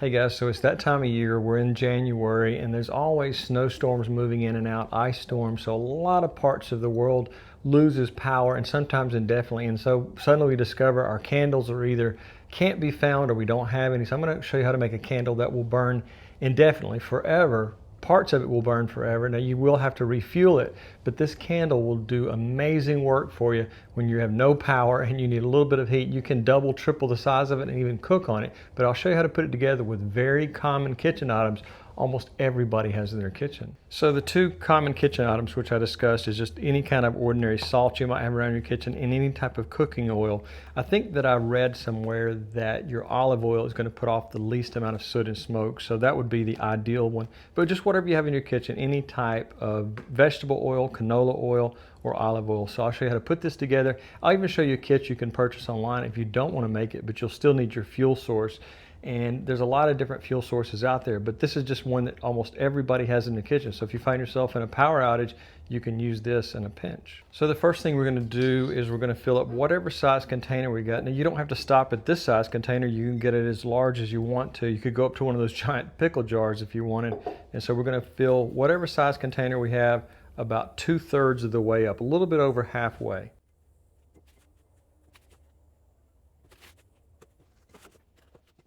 Hey guys, so it's that time of year, we're in January, and there's always snowstorms moving in and out, ice storms, so a lot of parts of the world loses power and sometimes indefinitely, and so suddenly we discover our candles are either can't be found or we don't have any. So I'm going to show you how to make a candle that will burn indefinitely, forever. Parts of it will burn forever. Now you will have to refuel it, but this candle will do amazing work for you when you have no power and you need a little bit of heat. You can double, triple the size of it and even cook on it. But I'll show you how to put it together with very common kitchen items almost everybody has in their kitchen. So the two common kitchen items which I discussed is just any kind of ordinary salt you might have around your kitchen and any type of cooking oil. I think that I read somewhere that your olive oil is going to put off the least amount of soot and smoke, so that would be the ideal one. But just whatever you have in your kitchen, any type of vegetable oil, canola oil, or olive oil. So I'll show you how to put this together. I'll even show you a kit you can purchase online if you don't want to make it, but you'll still need your fuel source. And there's a lot of different fuel sources out there, but this is just one that almost everybody has in the kitchen. So if you find yourself in a power outage, you can use this in a pinch. So the first thing we're going to do is we're going to fill up whatever size container we got. Now you don't have to stop at this size container. You can get it as large as you want to. You could go up to one of those giant pickle jars if you wanted. And so we're going to fill whatever size container we have about 2/3 of the way up, a little bit over halfway.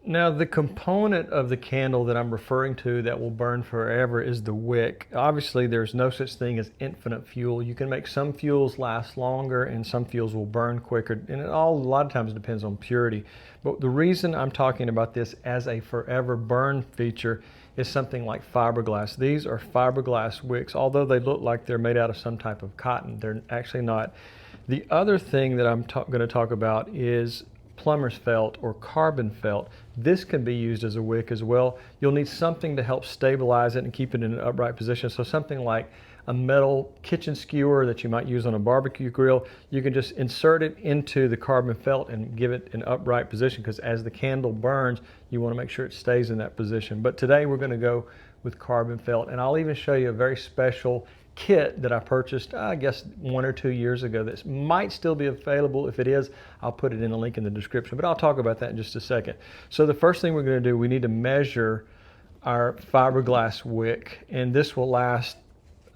Now the component of the candle that I'm referring to that will burn forever is the wick. Obviously there's no such thing as infinite fuel. You can make some fuels last longer and some fuels will burn quicker, and a lot of times depends on purity. But the reason I'm talking about this as a forever burn feature is something like fiberglass. These are fiberglass wicks. Although they look like they're made out of some type of cotton, they're actually not. The other thing that I'm going to talk about is plumber's felt or carbon felt. This can be used as a wick as well. You'll need something to help stabilize it and keep it in an upright position. So something like a metal kitchen skewer that you might use on a barbecue grill, you can just insert it into the carbon felt and give it an upright position, because as the candle burns, you want to make sure it stays in that position. But today we're going to go with carbon felt, and I'll even show you a very special kit that I purchased, I guess 1 or 2 years ago that might still be available. If it is, I'll put it in a link in the description, but I'll talk about that in just a second. So the first thing we're going to do, we need to measure our fiberglass wick, and this will last,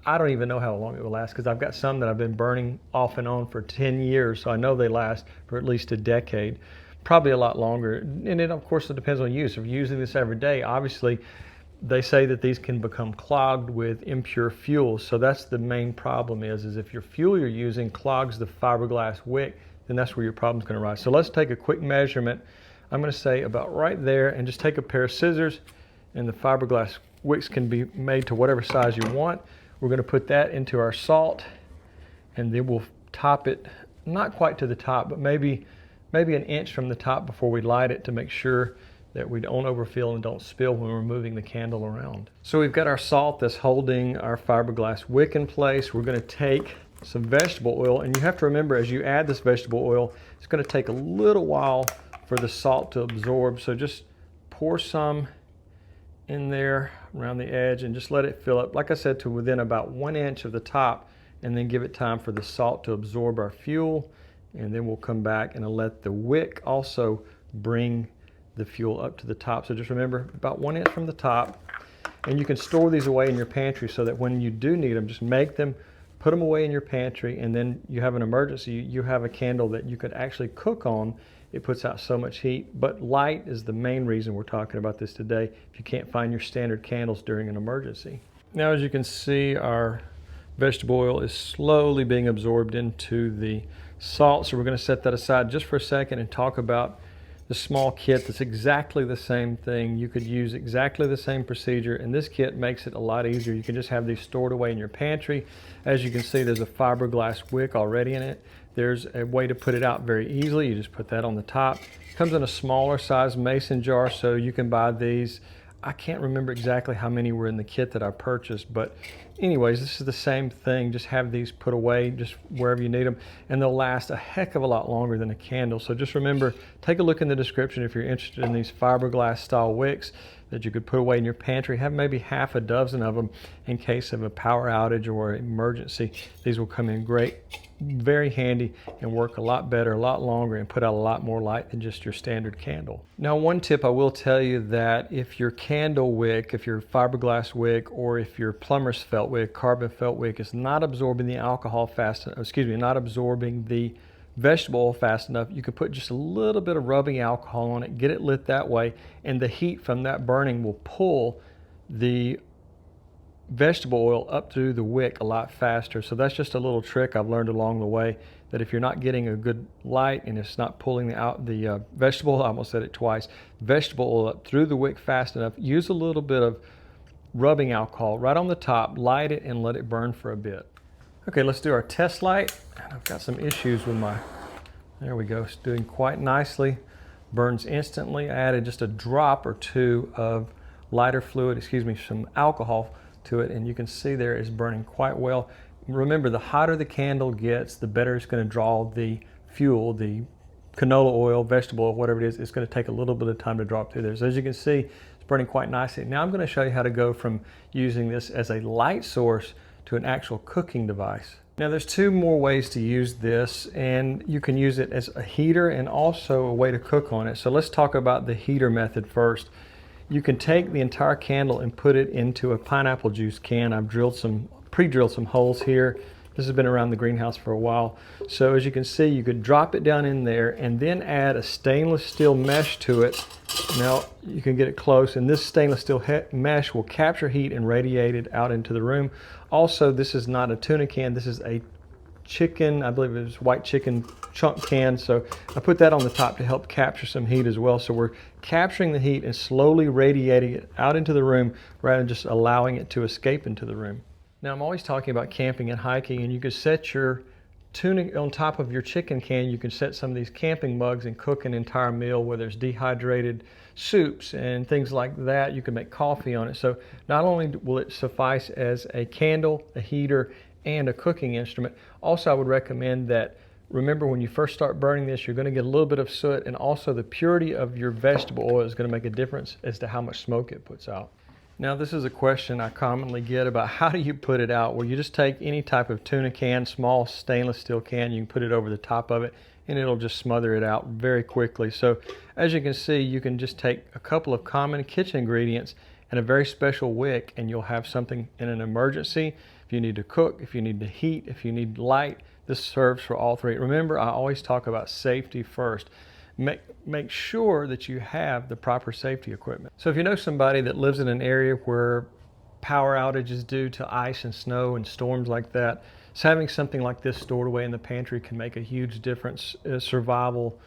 I don't even know how long it will last, because I've got some that I've been burning off and on for 10 years, so I know they last for at least a decade, probably a lot longer. And it, of course, it depends on use. If you're using this every day, obviously they say that these can become clogged with impure fuels. So that's the main problem is if your fuel you're using clogs the fiberglass wick, then that's where your problem's going to arise. So let's take a quick measurement. I'm going to say about right there, and just take a pair of scissors, and the fiberglass wicks can be made to whatever size you want. We're going to put that into our salt, and then we'll top it, not quite to the top, but maybe an inch from the top before we light it, to make sure that we don't overfill and don't spill when we're moving the candle around. So we've got our salt that's holding our fiberglass wick in place. We're going to take some vegetable oil, and you have to remember, as you add this vegetable oil, it's going to take a little while for the salt to absorb. So just pour some in there around the edge and just let it fill up, like I said, to within about 1 inch of the top, and then give it time for the salt to absorb our fuel. And then we'll come back and let the wick also bring the fuel up to the top. So just remember, about 1 inch from the top. And you can store these away in your pantry so that when you do need them, just make them, put them away in your pantry, and then you have an emergency, you have a candle that you could actually cook on. It puts out so much heat, but light is the main reason we're talking about this today, if you can't find your standard candles during an emergency. Now, as you can see, our vegetable oil is slowly being absorbed into the salt. So we're going to set that aside just for a second and talk about the small kit that's exactly the same thing. You could use exactly the same procedure, and this kit makes it a lot easier. You can just have these stored away in your pantry. As you can see, there's a fiberglass wick already in it. There's a way to put it out very easily. You just put that on the top. It comes in a smaller size mason jar, so you can buy these. I can't remember exactly how many were in the kit that I purchased, but anyways, this is the same thing. Just have these put away just wherever you need them, and they'll last a heck of a lot longer than a candle. So just remember, take a look in the description if you're interested in these fiberglass style wicks. that you could put away in your pantry. Have maybe half a dozen of them in case of a power outage or emergency. These will come in great, very handy, and work a lot better, a lot longer, and put out a lot more light than just your standard candle. Now, one tip I will tell you, that if your candle wick, if your fiberglass wick, or if your plumber's felt wick, carbon felt wick is not absorbing the alcohol fast, not absorbing the vegetable oil fast enough, you can put just a little bit of rubbing alcohol on it, get it lit that way, and the heat from that burning will pull the vegetable oil up through the wick a lot faster. So that's just a little trick I've learned along the way, that if you're not getting a good light and it's not pulling the vegetable, I almost said it twice, vegetable oil up through the wick fast enough, use a little bit of rubbing alcohol right on the top, light it, and let it burn for a bit. Okay, let's do our test light. I've got some issues with there we go, it's doing quite nicely. Burns instantly. I added just a drop or two of lighter fluid, some alcohol to it, and you can see there it's burning quite well. Remember, the hotter the candle gets, the better it's going to draw the fuel, the canola oil, vegetable oil, whatever it is. It's going to take a little bit of time to drop through there. So as you can see, it's burning quite nicely. Now I'm going to show you how to go from using this as a light source to an actual cooking device. Now there's two more ways to use this, and you can use it as a heater and also a way to cook on it. So let's talk about the heater method first. You can take the entire candle and put it into a pineapple juice can. I've pre-drilled some holes here. This has been around the greenhouse for a while. So as you can see, you could drop it down in there and then add a stainless steel mesh to it. Now you can get it close, and this stainless steel mesh will capture heat and radiate it out into the room. Also, this is not a tuna can, this is a chicken, I believe it was white chicken chunk can, so I put that on the top to help capture some heat as well. So we're capturing the heat and slowly radiating it out into the room rather than just allowing it to escape into the room. Now I'm always talking about camping and hiking, and you could set your tuna on top of your chicken can. You can set some of these camping mugs and cook an entire meal where there's dehydrated soups and things like that. You can make coffee on it. So not only will it suffice as a candle, a heater, and a cooking instrument, also I would recommend that, remember, when you first start burning this, you're going to get a little bit of soot, and also the purity of your vegetable oil is going to make a difference as to how much smoke it puts out. Now this is a question I commonly get about how do you put it out. Well, you just take any type of tuna can, small stainless steel can, you can put it over the top of it and it'll just smother it out very quickly. So as you can see, you can just take a couple of common kitchen ingredients and a very special wick, and you'll have something in an emergency. If you need to cook, if you need to heat, if you need light, this serves for all three. Remember, I always talk about safety first. Make sure that you have the proper safety equipment. So if you know somebody that lives in an area where power outages due to ice and snow and storms like that, so having something like this stored away in the pantry can make a huge difference. Survival,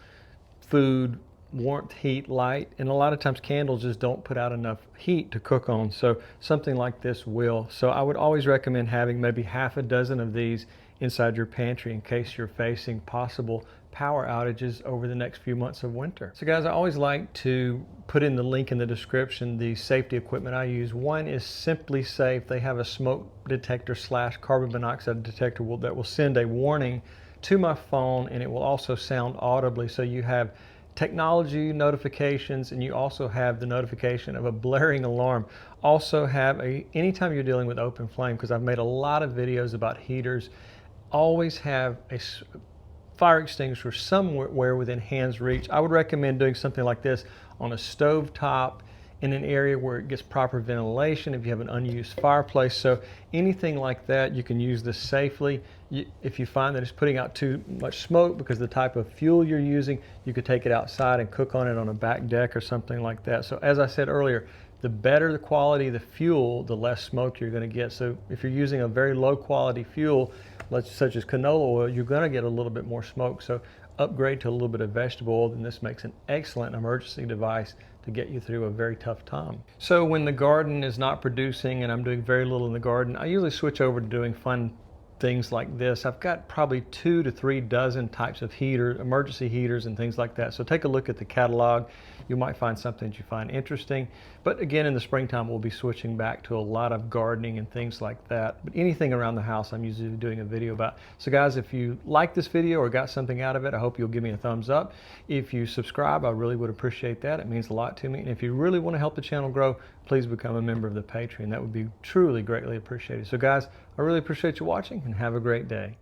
food, warmth, heat, light, and a lot of times candles just don't put out enough heat to cook on, so something like this will. So I would always recommend having maybe half a dozen of these inside your pantry in case you're facing possible power outages over the next few months of winter. So guys, I always like to put in the link in the description the safety equipment I use. One is Simply Safe. They have a smoke detector / carbon monoxide detector that will send a warning to my phone, and it will also sound audibly, so you have technology notifications, and you also have the notification of a blaring alarm. Also have anytime you're dealing with open flame, because I've made a lot of videos about heaters, always have a fire extinguisher somewhere within hand's reach. I would recommend doing something like this on a stove top in an area where it gets proper ventilation, if you have an unused fireplace. So anything like that, you can use this safely. If you find that it's putting out too much smoke because of the type of fuel you're using, you could take it outside and cook on it on a back deck or something like that. So as I said earlier, the better the quality of the fuel, the less smoke you're going to get. So if you're using a very low quality fuel, such as canola oil, you're going to get a little bit more smoke. So upgrade to a little bit of vegetable oil, and this makes an excellent emergency device to get you through a very tough time. So when the garden is not producing and I'm doing very little in the garden, I usually switch over to doing fun things like this. I've got probably 2 to 3 dozen types of heater, emergency heaters and things like that. So take a look at the catalog. You might find something that you find interesting. But again, in the springtime, we'll be switching back to a lot of gardening and things like that. But anything around the house, I'm usually doing a video about. So guys, if you like this video or got something out of it, I hope you'll give me a thumbs up. If you subscribe, I really would appreciate that. It means a lot to me. And if you really want to help the channel grow, please become a member of the Patreon. That would be truly greatly appreciated. So guys, I really appreciate you watching and have a great day.